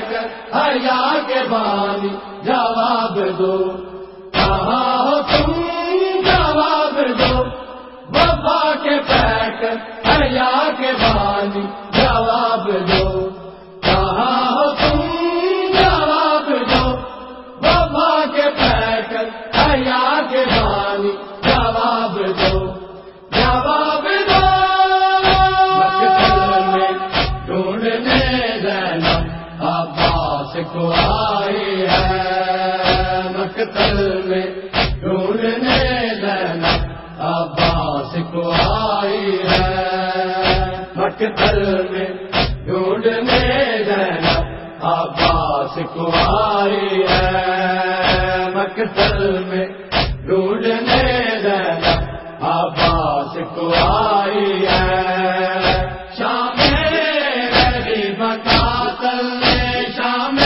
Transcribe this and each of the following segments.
کر حیا کے بانی جواب دو، کہاں ہو تم جواب دو، وفا کے پیکر حیا کے بانی جواب دو، کہاں ہو تم جواب دو، وفا کے پیکر حیا کے بانی جواب دو، جواب دو۔ مقتل میں ڈھونڈنے زینب عباس کو آئی ہے، مقتل میں ڈھونڈنے زینب عباس کو آئی ہے، مقتل میں ڈھونڈنے زینب عباس کو آئی ہے، مقتل میں ڈھونڈنے زینب عباس کو آئی ہے، شام غریب قاتل نے، شام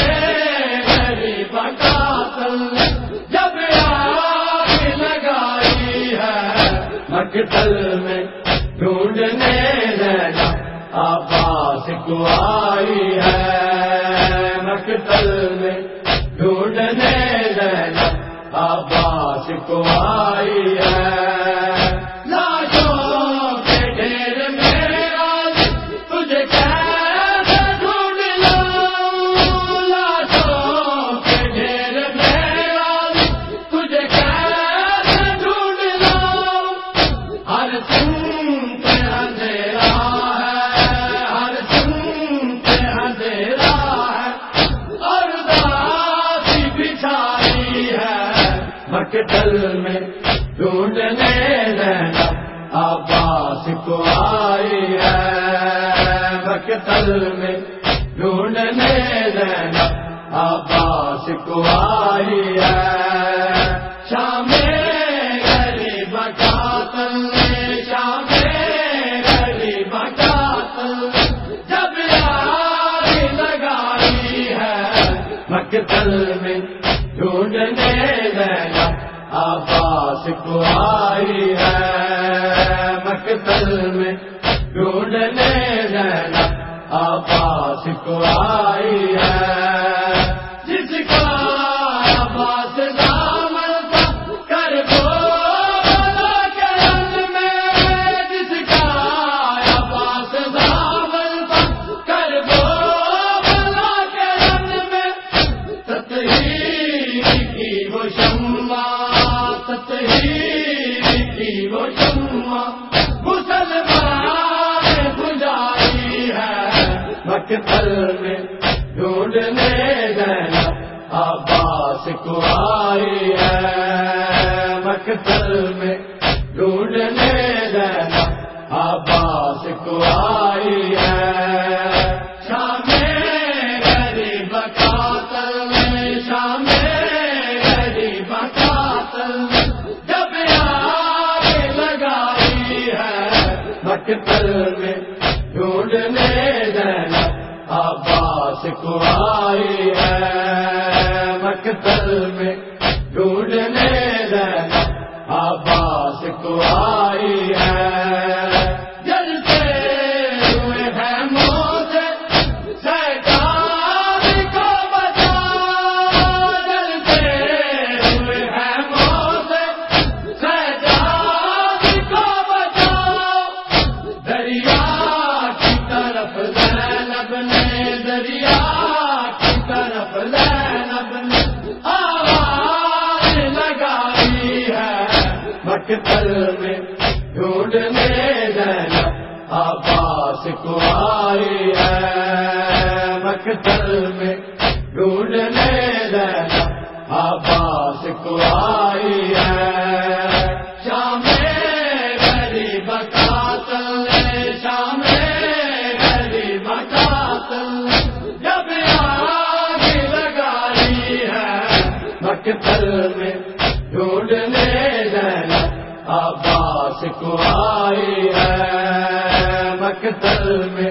غریب قاتل نے جب آگ لگائی ہے، مقتل میں ڈھونڈنے زینب عباس کو آئی ہے، مقتل میں ڈھونڈنے زینب عباس کو آئی ہے، لاشوں کے ڈھیر میں آج تجھے کیسے ڈھونڈ لاؤں، لاشوں کے ڈھیر میں آج تجھے کیسے ڈھونڈ لاؤں، ہر سمت اندھیرا ہے، ہر سمت اندھیرا ہے، اور داسی بچھائی ہے، مقتل میں ڈھونڈنے زینب عباس کو آئی ہے، مقتل میں ڈھونڈنے زینب عباس کو آئی ہے، شام غریب قاتل نے، شام غریب قاتل نے جب آگ لگائی ہے، مقتل میں ڈھونڈنے زینب عباس کو آئی ہے، مقتل میں ڈھونڈنے زینب عباس کو آئی ہے، جس کا عباس دامن تھا کربلا کے رن میں، جس کا عباس دامن تھا کربلا کے رن میں، تطہیر کی وہ شمع، تطہیر کی وہ شمع مسلمان نے بجھائی ہے، مقتل میں ڈھونڈنے زینب عباس کو آئی ہے، مقتل میں ڈھونڈنے زینب عباس کو آئی ہے، شام غریب قاتل نے، شام غریب قاتل نے جب آگ لگائی ہے، مقتل میں ڈھونڈنے زینب عباس کو آئی ہے، مقتل میں ڈھونڈنے زینب عباس کو آئی ہے، جلتے ہوئے خیموں سے سرکار کو بچا، جلتے ہوئے خیموں سے سرکار کو بچا، دریا کی طرف زینب نے، دریا کی طرف زینب نے آواز لگائی ہے، مقتل میں ڈھونڈنے زینب عباس کو آئی ہے، مقتل میں ڈھونڈنے زینب عباس کو آئی ہے، شام غریب قاتل نے، شام غریب قاتل نے جب آگ لگائی ہے، مقتل میں ڈھونڈنے زینب عباس کو آئی ہے، مقتل میں